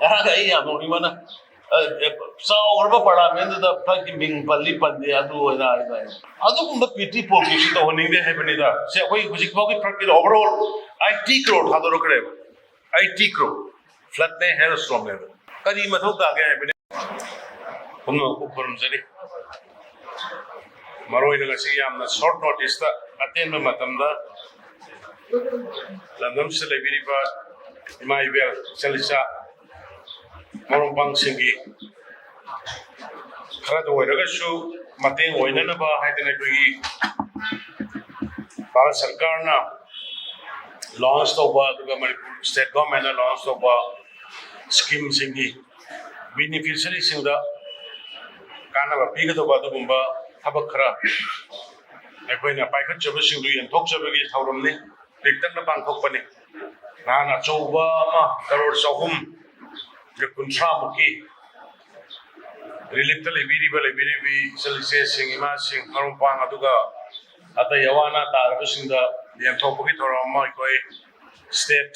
Karena ini yang mau gimana? Seorang parlimen itu lagi mingpali pande adu ada itu. Adu pun PT polisi itu honing deh hebat nih dah. Siapa yang musik mau kita overall 80 crore hadar okre. 80 crore. Flat nih hailstorm level. Kali matau tak gaya hebat. Puno ukuran jadi. Maroi dengan si yang short notice ta aten matangda. Landam selebiri ba imai bel selisa. Marumpang singi khara do wera su mateng oina na ba haidena koi Bharat Sarkar na launch to ba duga Manipur state government na launch to ba scheme singi beneficiary singda kana ba piga to ba dugumba thabak khara aikoina paikhat chabu singdu yenthok chabugi thauramni tiktak na pangthok pani na chouba ma crore chahum the Khonthang muki relief the library selise singima sing harumpang aduga ata yawana tar sinda yem thopuki thorama koi state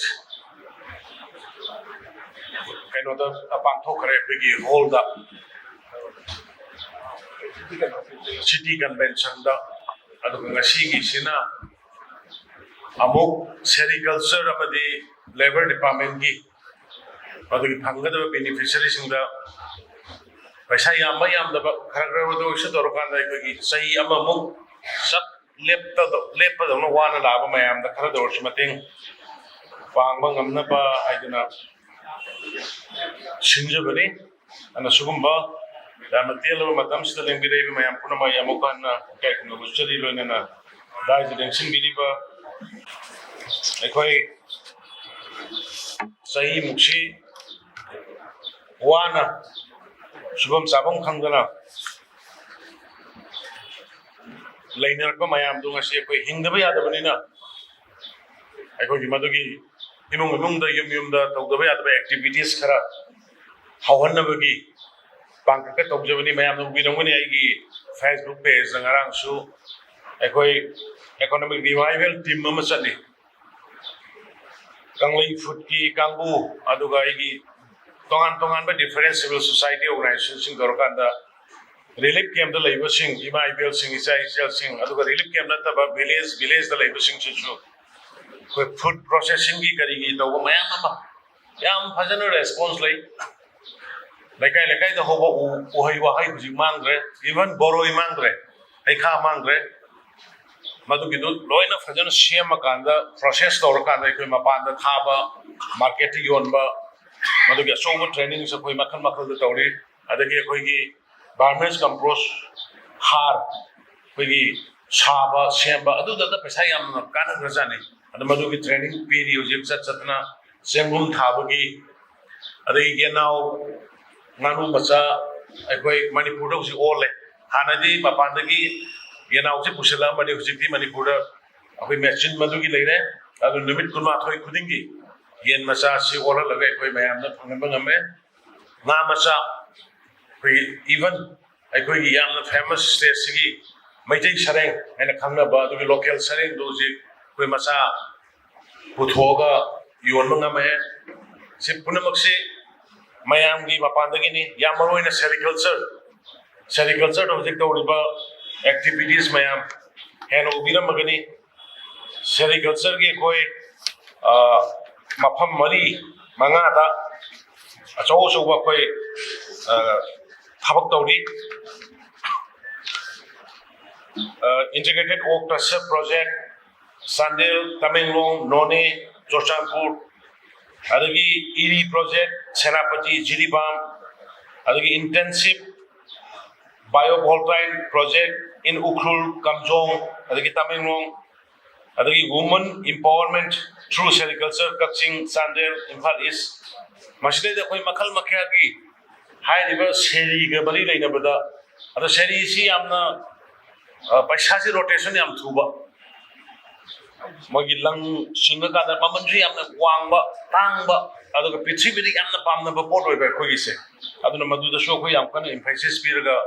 kaino da apang thokre bigi hold up city convention da aduga ngasi gi sina amuk sericulture amadi labor department gi Padahal panggada beneficiary singda paisa yamma yamda khara do isha dorokan dai ko sahi ama mu sab lepta do no wana laba mayam da khara do shimating pangba ngamna ba haiduna sinja bani ana sugumba dama telo matam sida lengbi dai mayam puna mayam kan na kai no chali loina na dai jeng sin bili ba ekoi sahi muksi Wana Subam Sabong Khangana Lainer ko mayam dunga siya ko hingda ba yada banina ay ko gimadugi imong da yum da tawda ba yada ba activities khara hawan na bagi pangka ka tawja bani mayam no binong ni ay gi Facebook page ngarang su ay ko economic revival team ma chani kanglai food ki kangbu aduga ay gi tongan ba different civil society organizations sing dorkan da relief camp da labor sing imai sing isai sing aduga relief camp da ba village da labor sing chu ko food processing gi kari gi do mayam ma yam phajana response lekai da hoba u hai buji mangre even boroi mangre ai kha mangre madu gi do loina phajana shema kanda process dorkan da ko mapan da thaba market yon ba Maduga sober training sa koi makal da tauri adagi koi gi garments compost har koi gi chaba semba adu da paisa yam kana grajani adu madugi training period jip chatna sengum thabagi adagi genau nganu macha koi Manipur da usi ole hanadi mapandagi genau se pusala mani usi Manipur da koi machine madugi leire adu limit kunma thoi khudingi Yen masa si orang lagi koi mayam na pangambang ame, nga masa koi even ay koi yang na famous state sigi, may tay sareng ay nakangna ba dogi local sareng doji koi masa puthoga yon mga ame, si punamagsi mayam gi mapandagi ni yang maroy na sericulture doji tawri ba activities mayam, hen ubira magani sericulture gi koi Mafam mari mangada achou ba koi thabak tawri integrated oak cluster project Sandel Tamenglong None Joshanpur adagi iri project Senapati Jiribam adagi intensive biovoltaic project in Ukhrul Kamjong adagi Tamenglong adagi women empowerment through sericulture Kaching Sandel Imphal East masjid da koi makal makhagi hai river seri ga bari leina bada ada seri si amna paisa si rotation yam thuba magi lang singa ka da mamanri amna wangba tangba aduga prithvi ri amna pamna ba pot oi ba khoi se aduna madu da show khoi am kana emphasis piraga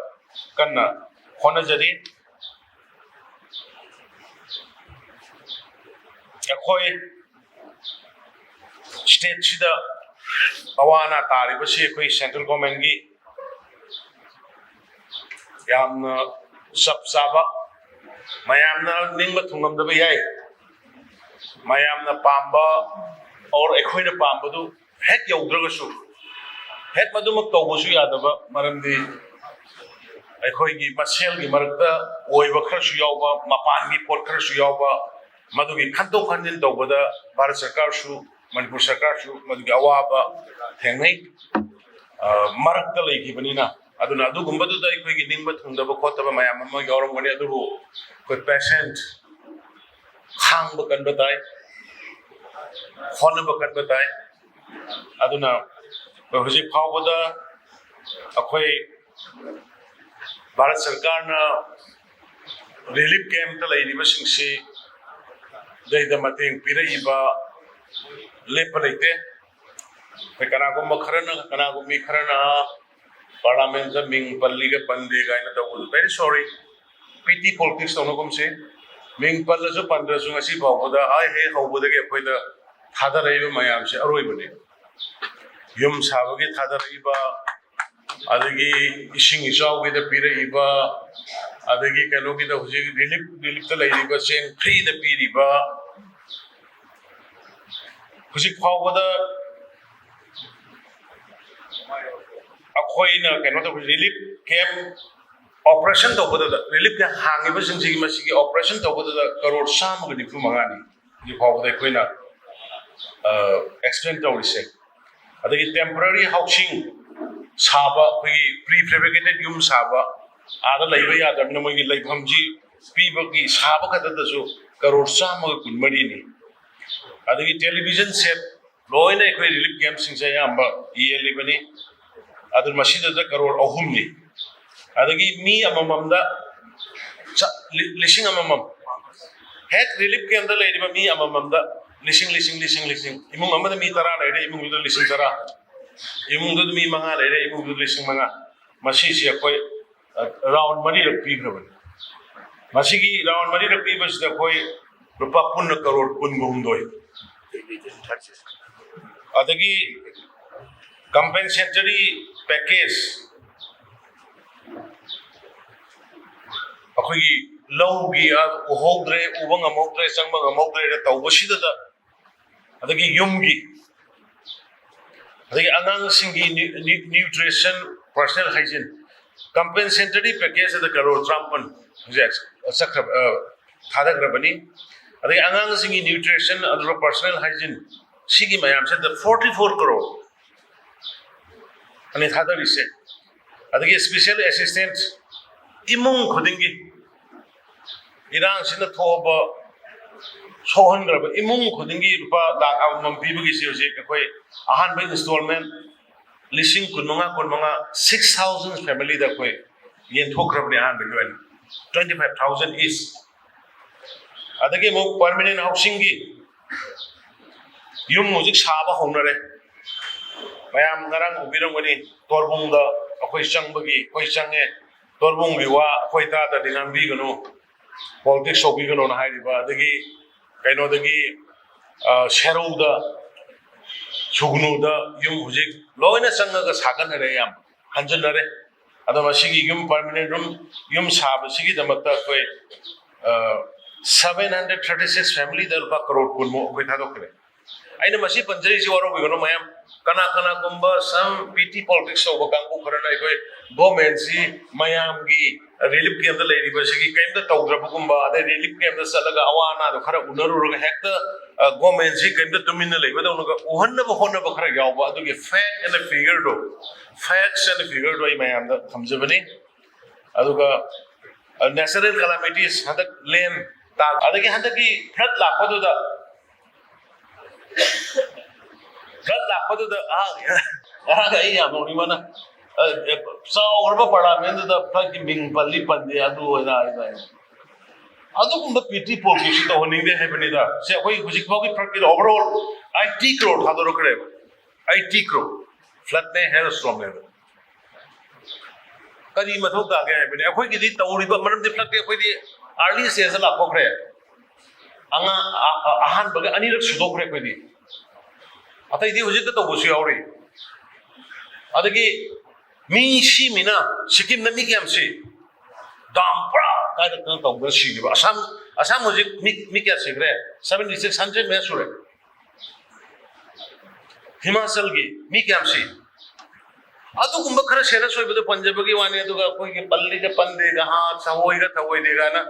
kanna khona jari akhoi state sida awana taribasi ekoi central government gi yamna sab saba mayamna ningba thungamdaba yai mayamna pamba or ekhoina pambadu hek yaudragasu hek madumak tawbasu yadaba maramdi ꯑꯩꯈꯣꯏꯒꯤ ꯃꯁꯦꯜꯒꯤ ꯃꯔꯛꯇ ꯑꯣꯏꯕ ꯈꯔꯁꯨ ꯌꯥꯎꯕ ꯃꯄꯥꯟꯒꯤ ꯄꯣꯠ ꯈꯔꯁꯨ ꯌꯥꯎꯕ ꯃꯗꯨꯒꯤ ꯈꯟꯗꯣꯛ ꯈꯟꯖꯤꯟ ꯇꯧꯕꯗ ꯚꯥꯔꯠ ꯁꯔꯀꯥꯔꯁꯨ ꯃꯅꯤꯄꯨꯔ ꯁꯔꯀꯥꯔꯁꯨ ꯃꯗꯨꯒꯤ ꯑꯋꯥꯕ ꯊꯦꯡꯅꯩ ꯃꯔꯛꯇ ꯂꯩꯈꯤꯕꯅꯤꯅ ꯑꯗꯨꯅ ꯑꯗꯨꯒꯨꯝꯕꯗꯨꯗ ꯑꯩꯈꯣꯏꯒꯤ ꯅꯤꯡꯕ ꯊꯨꯡꯗꯕ ꯈꯣꯠꯇꯕ ꯃꯌꯥꯝ ꯑꯃ ꯌꯥꯎꯔꯝꯒꯅꯤ ꯑꯗꯨꯕꯨ ꯑꯩꯈꯣꯏ ꯄꯦꯁꯦꯟꯠ ꯈꯥꯡꯕ ꯀꯟꯕ ꯇꯥꯏ ꯍꯣꯠꯅꯕ ꯀꯟꯕ ꯇꯥꯏ ꯑꯗꯨꯅ ꯍꯧꯖꯤꯛ ꯐꯥꯎꯕꯗ ꯑꯩꯈꯣꯏ भारत सरकार ना रिलीफ कैंप ता लेरिबसिंगसी दैदा मतेंग पिरइबा लेप लेते पे कनागुम मी खरना पार्लियामेंट दा मिंग पल्ली के पंदे गायना तबु वेरी सॉरी पीटी पॉलिटिक्स तोनगुम से मिंग पल्लसु पंद्रसु ngasi बावदा हाय हे हौबदगे अखोइदा थादरइबा मयाम से अरोइबने yum साबगे थादरइबा adagi ising isaw gida pira iba adagi kano gida hujig relief ta lairiba sen free da piriba hujig phawada akhoina kano ta relief camp operation to bada relief ka hangiba singsi masigi operation to bada crore sam ga difu mangani ji phawada khoina explain to rise adagi temporary housing साबा prefabricated यूम साबा आदा लैबा यादबना मोगी लैफमजी पीबगी साबा खददसु करोड़ चामगा कुनमरीनी अदगी टेलीविजन सेट लोइना एखोय रिलीफ कैंप सिंगसे याम्बा येलिबनी अदु मसीदा करोड़ अहुमनी अदगी मी अमममदा लिसिंग अममम हेक रिलीफ कैंप दा लेरिबा मी अमममदा लिसिंग इमुंग अमदा मी तरा लेरे इमुंग दा लिसिंग तरा इमुंग मी मंगा लेरे इमुंग लिसिंग मंगा मसीसी अखोय राउंड मनी रक पीग्रबन मसीगी राउंड मनी रक पीबसदा अखोय रुपा पुन्न करोड़ कुनगुमदोय अदगी कंपेंसेटरी पैकेज अखोयगी लौगी उहोद्रे उबंग अमोद्रे संबंग अमोद्रे तौबसीदा अदगी युमगी nutrition personal hygiene compensatory package crore ट्रांपन थादग्रबनी न्यूट्रिशन पर्सनल हाइजीन सिगी मैम से 44 करोड़ अने थादरीसे स्पेशल असिस्टेंट इमुंग खुदिंगी इरांग सिना थोब सोहनग्रब इमुंग खुदिंगी रुपा लाख अमम पीबगी से होजे अखोय अहानबे इंस्टॉलमेंट लिसिंग कुनमंगा 6000 फैमिली दा अखोय येंथोख्रबने अहानबे लोन 25000 इस अदगे मो परमानेंट हाउसिंग की युम होजिक साबा होनरे मयाम ngरang उबिरंगनी तोरबुंगदा अखोय चंगबगी अखोय चंगे तोरबुंगगी वा अखोय ता दा दिनांबी गनो पॉलिटिक्स सोबी गनो ना हाइरिबा अदगी कैनोदगी शेरोदा सुगनुदा युम हुजिक लोइना संगगा सागनरे याम हंजनरे अदा मसिगी युम परमानेंट रूम युम साबसिगी दमकता कोई 736 फैमिली दा रुपा करोड़ कुनमो कोई थादोखरे आइना मसि पंजरी जी वारो बिगनो मयाम कना गुंबा सम पीटी पॉलिटिक्स ओबा कांगु खरना कोई गवर्नमेंट सी मयाम की रिलीफ कैंप दा लेरिबा सिगी कैंप दा तौद्रबगुंबा अदे रिलीफ कैंप दा चलगा अवाना दो खरा उनरुरगा हेक्ता गवर्नमेंट सी कैंप दा तुमिना लेबा दउनगा उहन्नबा होन्नबा खरा यावबा अदुगे फैक्ट एंड फिगर दो फैक्ट्स एंड फिगर दो मयाम दा थमजबनी अदुगा नेचुरल कैलामिटीज हदक लेन ता अदगे हदकी फ्लड लापदुदा यामोनीमना चावरबा पार्लियामेंट दा फ्लड मिंग पल्ली पंदे अदु होना आइबा अदुगुंबा पीटी पॉलिटिक्स तो होनिंगे हेबनिदा से अखोय हुजिक फाउगी फ्लड ओवरऑल 80 करोड़ थादरखरे 80 करोड़ फ्लड ने हेल स्ट्रॉम ने करी मथौ तागे हेबनि अखोय गिदि तौरिबा मरम दि फ्लड के अखोय दि अर्ली स्टेज ला लाखोखरे आंगा आहान बगे अनिरक सुदोखरे अखोय दि ꯑꯇꯩꯗꯤ ꯍꯧꯖꯤꯛꯇ ꯇꯧꯕꯁꯨ ꯌꯥꯎꯔꯤ ꯑꯗꯒꯤ ꯃꯤ ꯁꯤꯃꯤꯅ ꯁꯤꯛꯀꯤꯝꯗ ꯃꯤ ꯀꯌꯥꯝꯁꯤ ꯗꯥꯝ ꯄꯨꯔꯥ ꯀꯥꯏꯗ ꯀꯩꯅꯣ ꯇꯧꯕ ꯁꯤꯈꯤꯕ ꯑꯁꯥꯝ ꯍꯧꯖꯤꯛ ꯃꯤ ꯀꯌꯥ ꯁꯤꯈ꯭ꯔꯦ 7600 ꯃꯌꯥ ꯁꯨꯔꯦ ꯍꯤꯃꯥꯆꯜꯒꯤ ꯃꯤ ꯀꯌꯥꯝꯁꯤ ꯑꯗꯨꯒꯨꯝꯕ ꯈꯔ ꯁꯦꯔꯁ ꯑꯣꯏꯕꯗꯣ ꯄꯟꯖꯕꯒꯤ ꯋꯥꯅꯤ ꯑꯗꯨꯒ ꯑꯩꯈꯣꯏꯒꯤ ꯄꯜꯂꯤꯒ ꯄꯟꯗꯦꯒ ꯁꯍꯣꯏꯒ ꯊꯑꯣꯏꯗꯦꯒꯅ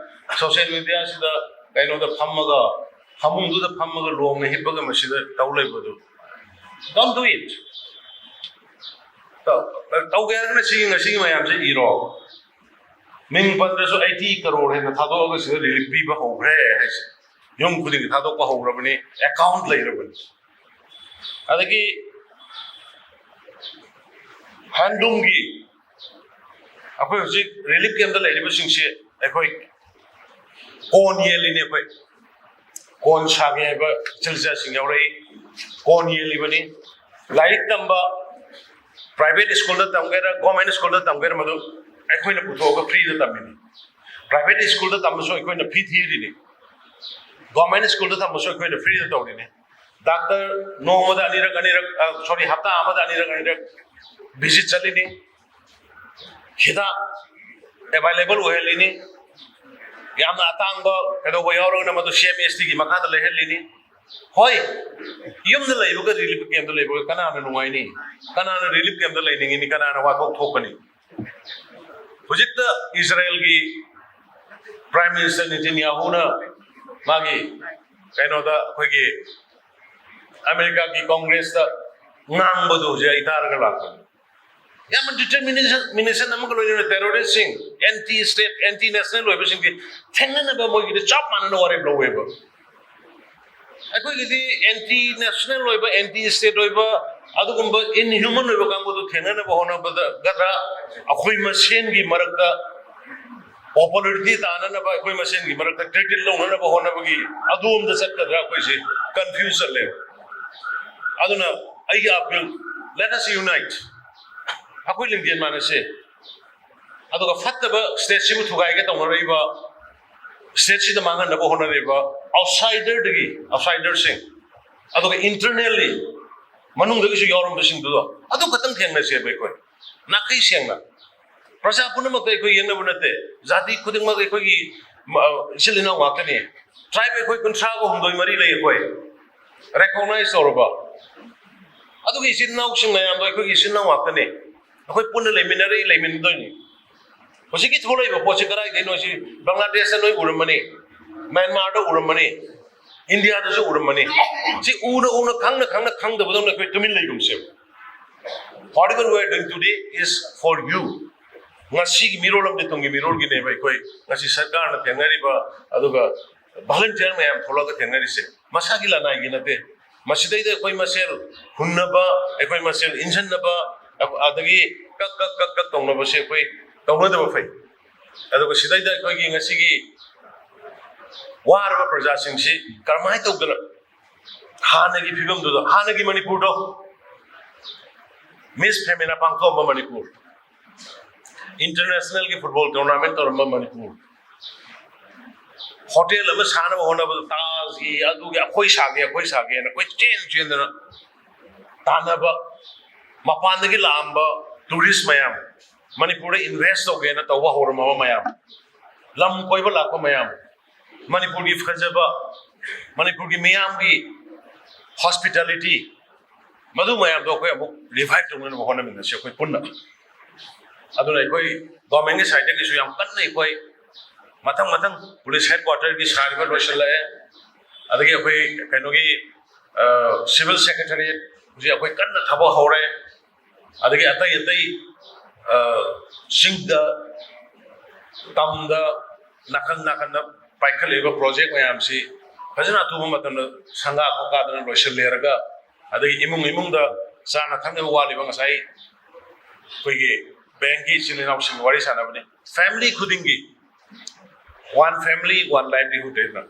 ꯁꯣꯁꯤꯌꯦꯜ ꯃꯤꯗꯤꯌꯥꯁꯤꯗ ꯀꯩꯅꯣꯗ ꯐꯝꯃꯒ ꯐꯃꯨꯡꯗꯨꯗ ꯐꯝꯃꯒ ꯂꯣꯡꯅ ꯍꯤꯞꯄꯒ ꯃꯁꯤꯗ ꯇꯧ ꯂꯩꯕꯗꯨ don't do it tꯧꯒꯦ ꯍꯥꯏꯔꯒꯅ ꯉꯁꯤꯒꯤ ꯃꯌꯥꯝꯁꯦ ꯏꯔꯣ ꯃꯤꯡ ꯄꯟꯗ꯭ꯔꯁꯨ 80 crore ꯍꯦꯟꯅ ꯊꯥꯗꯣꯛꯑꯒ ꯁꯤꯗ ꯔꯤꯂꯤꯐ ꯄꯤꯕ ꯍꯧꯈ꯭ꯔꯦ ꯍꯥꯏꯁꯦ ꯌꯨꯝ ꯈꯨꯗꯤꯡꯒꯤ ꯊꯥꯗꯣꯛꯄ ꯍꯧꯈ꯭ꯔꯕꯅꯤ ꯑꯦꯀꯥꯎꯟꯠ ꯂꯩꯔꯕꯅꯤ ꯑꯗꯒꯤ ꯍꯦꯟꯂꯨꯝꯒꯤ ꯑꯩꯈꯣꯏ ꯍꯧꯖꯤꯛ ꯔꯤꯂꯤꯐ ꯀꯦꯝꯞꯇ ꯂꯩꯔꯤꯕꯁꯤꯡꯁꯦ ꯑꯩꯈꯣꯏ ꯀꯣꯟ ꯌꯦꯜꯂꯤꯅꯤ ꯑꯩꯈꯣꯏ ꯀꯣꯟ ꯁꯥꯒꯦ ꯍꯥꯏꯕ ꯏꯆꯤꯜ ꯏꯆꯥꯁꯤꯡ ꯌꯥꯎꯔꯛꯏ ꯀꯣꯟ ꯌꯦꯜꯂꯤꯕꯅꯤ ꯂꯥꯏꯔꯤꯛ ꯇꯝꯕ ꯄ꯭ꯔꯥꯏꯚꯦꯠ ꯁ꯭ꯀꯨꯜꯗ ꯇꯝꯒꯦꯔꯥ ꯒꯣꯔꯃꯦꯟ ꯁ꯭ꯀꯨꯜꯗ ꯇꯝꯒꯦꯔꯥ ꯃꯗꯨ ꯑꯩꯈꯣꯏꯅ ꯄꯨꯊꯣꯛꯑꯒ ꯐ꯭ꯔꯤꯗ ꯇꯝꯃꯤꯅꯤ ꯄ꯭ꯔꯥꯏꯚꯦꯠ ꯁ꯭ꯀꯨꯜꯗ ꯇꯝꯕꯁꯨ ꯑꯩꯈꯣꯏꯅ ꯐꯤ ꯊꯤꯔꯤꯅꯤ ꯒꯣꯔꯃꯦꯟ ꯁ꯭ꯀꯨꯜꯗ ꯇꯝꯕꯁꯨ ꯑꯩꯈꯣꯏꯅ ꯐ꯭ꯔꯤꯗ ꯇꯧꯔꯤꯅꯤ ꯗꯥꯛꯇꯔ ꯅꯣꯡꯃꯗ ꯑꯅꯤꯔꯛ ꯍꯞꯇꯥ ꯑꯃꯗ ꯑꯅꯤꯔꯛ ꯚꯤꯖꯤꯠ ꯆꯠꯂꯤꯅꯤ ꯍꯤꯗꯥꯛ ꯑꯦꯚꯥꯏꯂꯦꯕꯜ ꯑꯣꯏꯍꯜꯂꯤꯅꯤ ꯌꯥꯝꯅ ꯑꯇꯥꯡꯕ ꯀꯩꯗꯧꯕ ꯌꯥꯎꯔꯒꯅ ꯃꯗꯨ CMSTꯒꯤ ꯃꯈꯥꯗ ꯂꯩꯍꯜꯂꯤꯅꯤ ꯍꯣꯏ ꯌꯨꯝꯗ ꯂꯩꯕꯒ ꯔꯤꯂꯤꯐ ꯀꯦꯝꯞꯇ ꯂꯩꯕꯒ ꯀꯅꯥꯅ ꯅꯨꯡꯉꯥꯏꯅꯤ ꯀꯅꯥꯅ ꯔꯤꯂꯤꯐ ꯀꯦꯝꯞꯇ ꯂꯩꯅꯤꯡꯉꯤꯅꯤ ꯀꯅꯥꯅ ꯋꯥꯊꯣꯛ ꯊꯣꯛꯀꯅꯤ ꯍꯧꯖꯤꯛꯇ ꯏꯖꯔꯦꯜꯒꯤ ꯄ꯭ꯔꯥꯏꯝ ꯃꯤꯅꯤꯁꯇꯔ ꯅꯦꯇꯟꯌꯥꯍꯨꯅ ꯃꯥꯒꯤ ꯀꯩꯅꯣꯗ ꯑꯩꯈꯣꯏꯒꯤ ꯑꯃꯦꯔꯤꯀꯥꯒꯤ ꯀꯣꯡꯒ꯭ꯔꯦꯁꯇ ꯉꯥꯡꯕꯗꯨ ꯍꯧꯖꯤꯛ ꯑꯩ ꯇꯥꯔꯒ ꯂꯥꯛꯄꯅꯤ ꯌꯥꯝꯅ ꯗꯤꯇꯔꯃꯤꯅꯦꯁꯟ ꯑꯃꯒ ꯂꯣꯏꯅꯅ ꯇꯦꯔꯣꯔꯤꯁꯁꯤꯡ ꯑꯦꯟꯇꯤ ꯁ꯭ꯇꯦꯠ ꯑꯦꯟꯇꯤ ꯅꯦꯁꯅꯦꯜ ꯑꯣꯏꯕꯁꯤꯡꯒꯤ ꯊꯦꯡꯅꯅꯕ ꯃꯣꯏꯒꯤꯗꯤ ꯆꯞ ꯃꯥꯟꯅꯅ ꯋꯥꯔꯦꯞ ꯂꯧꯋꯦꯕ ꯑꯩꯈꯣꯏꯒꯤꯗꯤ ꯑꯦꯟꯇꯤ ꯅꯦꯁꯅꯦꯜ ꯑꯣꯏꯕ ꯑꯦꯟꯇꯤ ꯁ꯭ꯇꯦꯠ ꯑꯣꯏꯕ ꯑꯗꯨꯒꯨꯝꯕ ꯏꯟꯍ꯭ꯌꯨꯃꯟ ꯑꯣꯏꯕ ꯀꯥꯡꯕꯨꯗꯨ ꯊꯦꯡꯅꯅꯕ ꯍꯣꯠꯅꯕꯗ ꯑꯩꯈꯣꯏ ꯃꯁꯦꯟꯒꯤ ꯃꯔꯛꯇ ꯄꯣꯄꯨꯂꯔꯤꯇꯤ ꯇꯥꯅꯅꯕ ꯑꯩꯈꯣꯏ ꯃꯁꯦꯟꯒꯤ ꯃꯔꯛꯇ ꯀ꯭ꯔꯦꯗꯤꯠ ꯂꯧꯅꯅꯕ ꯍꯣꯠꯅꯕꯒꯤ ꯑꯗꯣꯝꯗ ꯆꯠꯀꯗ꯭ꯔꯥ ꯑꯩꯈꯣꯏꯁꯤ ꯀꯟꯐ꯭ꯌꯨꯖ ꯆꯠꯂꯦꯕ ꯑꯗꯨꯅ ꯑꯩꯒꯤ ꯑꯄꯤꯜ ꯂꯦꯠ ꯑꯁ ꯌꯨꯅꯥꯏꯠ ꯑꯩꯈꯣই ꯂꯤꯡꯖꯦꯜ ꯃꯥꯟꯅꯁꯦ ꯑꯗꯨꯒ ꯐꯠꯇꯕ ꯁ꯭ꯇꯦꯠꯁꯤꯕꯨ ꯊꯨꯒꯥꯏꯒꯦ ꯇꯧꯅꯔꯤꯕ ꯁ꯭ꯇꯦꯠꯁꯤꯗ ꯃꯥꯡꯍꯟꯅꯕ ꯍꯣꯠꯅꯔꯤꯕ ꯑꯥꯎꯠꯁꯥꯏꯗꯔꯁꯤꯡ ꯑꯗꯨꯒ ꯏꯟꯇꯔꯅꯦꯜꯂꯤ ꯃꯅꯨꯡꯗꯒꯤꯁꯨ ꯌꯥꯎꯔꯝꯕꯁꯤꯡꯗꯨꯗꯣ ꯑꯗꯨ ꯈꯛꯇꯪ ꯊꯦꯡꯅꯁꯦꯕ ꯑꯩꯈꯣꯏ ꯅꯥꯈꯩ ꯁꯦꯡꯅ प्रजा पुनमक येंगनब नते जाति खुदिंगमक अखोई इसिल इनाव ngakani tribe अखोई 50 को हमदोई मरी लई अखोई recognize तौरबा अदुगी इसिल नाव सिंग मयाम दो अखोई इसिल नाव ngakani अखोई पुन लेमिनदोनी होसिकी थोलैबो पोसे कराई दैनो सि बांग्लादेश से नोई उरमनी म्यांमार दो उरमनी इंडिया दो सु उरमनी सि उन खंगदबदों अखोई Tumin लैगुमसे whatever we are doing today is for you ngasi gi mirol am de tongi mirol gi ne bai koi ngasi sarkar na thenari ba aduga volunteer mayam thola ga thenari se masa gi lana gi nate masidai de koi masel hunnaba koi masel injannaba adagi kak tongna ba se koi tongna da ba fai aduga sidai da koi gi ngasi gi waraba praja sing si karmai togdana hana gi phibam do hana gi manipur do Miss Femina Pangko Manipur International की football tournament और Manipur hotel में साना होना बद ताज की अदु के कोई सागे ना कोई चेन ना ताना बा मपान की लांब टूरिस्ट मयाम मणिपुर इन्वेस्ट हो गए ना तो वह होर मामा मयाम लम कोई बा लाख मयाम मणिपुर की फजबा मणिपुर की मयाम की हॉस्पिटैलिटी मधु मयाम तो कोई अमुक रिवाइव टूर्नामेंट में होना मिलना चाहिए कोई पुण्य अदुना कोई गवर्नमेंट के साइड के सुयाम कन नहीं कोई मथंग पुलिस हेडक्वार्टर की साइड पर रोशन लाए अदगी कोई कनो की सिविल सेक्रेटरी मुझे कोई कन थबो हो रहे अदगी अतई सिंह द तम द नखन पाइखलेबा प्रोजेक्ट मयाम सी फजना तुम मतन संगा को कादन रोशन लेरगा अदगी इमुंग द साना थंग वालिबा ngасai कोई बैंक की चिलिनाव सिंह वारी सानाबने family खुदिंगी one family one livelihood है ना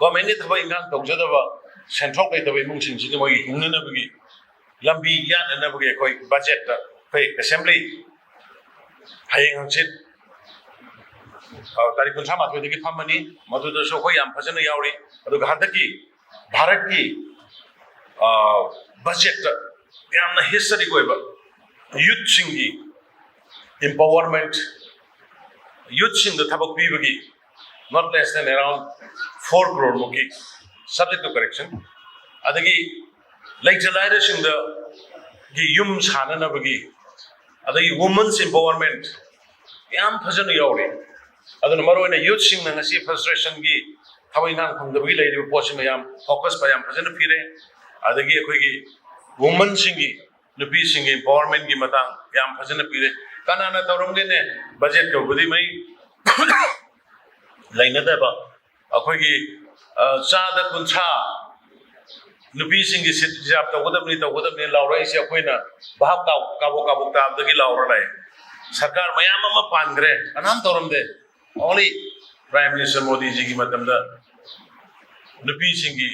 गवर्नमेंट ने थबा इंगान तौजदबा सेंट्रल लेतबा इमुंग सिंह मोई हिंगनबगी लंबी याननबगी कोई बजट कोई असेंबली हयेंग हंसित तारीख 38 दगी फमनी मधुदसो कोई याम फजन यावरी अदुगा हंदकी भारत की budget yamna history ko ba youth singi empowerment youth sing the thabak pi bagi not less than around 4 crore muki subject to correction adagi like jalaira sing the yum sana na bagi adagi women's empowerment yam phajana yauri aduna maroina youth sing na ngasi frustration gi thawai nang phangdabagi leiri post mayam focus pa yam phajana pire adagi akhoi gi women sing gi nupi sing empowerment gi matang yam phajana pire kanana tawrumge ne budget ko budi mai laina da ba akhoi gi chada kuncha nupi sing gi sit jab tawgadamni laurai se akhoi na bhab kabu ta dagi laura lai sarkar mayam ama pangre anam tawrumde only Prime Minister Modi ji ki matamda nupi sing gi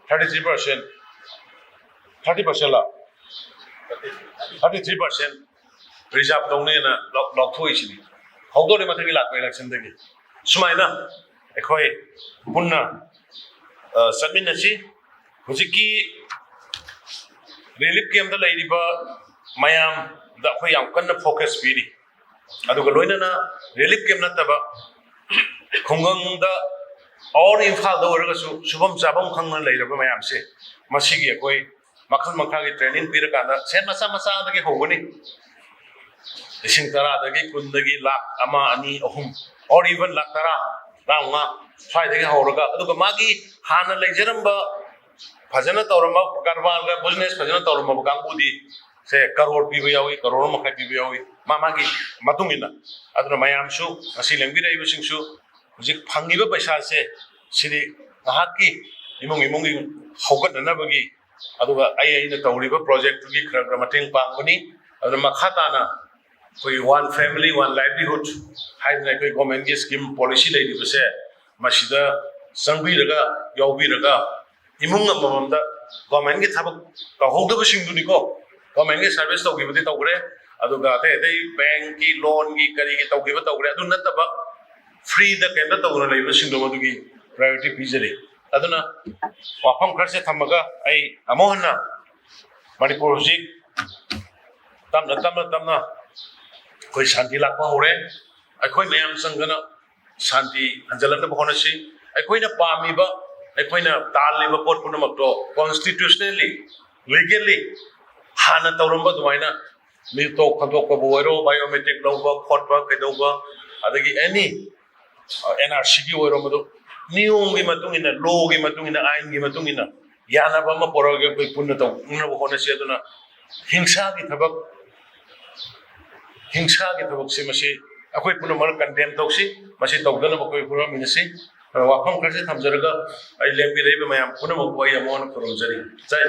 33% la 33% reserve tawne na lok thoi chini hawdore mathagi lakpa election dagi sumaina ekhoi punna subminasi hujiki relief camp da lairiba mayam da khoi yam kanna focus piri aduga loina na relief camp nataba khonthang da or Imphal da oraga subam jabam khangna lairaba mayam se masigi ekhoi makhal makhagi training pira kana sen masa dagi hogani ising tara dagi kun dagi lakh ama ani ahum or even lakh tara raunga swai dagi horaga aduga magi hana leijaramba phajana tawramba karbar ga business phajana tawramba kangudi se crore piba yawi crore makhai piba yawi magi matungina aduna mayam su asi lengbi rai bising su hujik phangiba paisa se sidi ngahaki imong gi hogat na bagi aduga aina tawriba project gi khara mateng pangani aduna makhata na koi one family one livelihood haina koi government gi scheme policy lai di base masida sangbi raga yaubi raga imung amamda government gi thabak ka hogdaba singduni ko government gi service tawgi budi tawgre aduga te bank ki loan gi kari gi tawgi ba tawgre adu nataba free da kenda tawna lai ba singdo madugi priority pijari aduna wafam kharse thamaga ai amohna Manipur ji tamna koi shanti lakpa hore akhoi mayam sangana shanti anjalana bhona si akhoi na pami ba akhoi na tali ba pot puna makto constitutionally legally hana tawramba dumaina mi to khatok ko boiro biometric lawba khotba kedoba adagi any NRC gi oiro madu niyom gi matungina law gi matungina ain gi matungina yana ba ma poroge koi punna taw unna bhona si aduna hingsa gi thabak se masi akhoi puna mar condemn tawsi masi tawdana ba koi pura minasi wafam kharse thamjaraga ai lembi reiba mayam puna mo koi amon kurumjari jai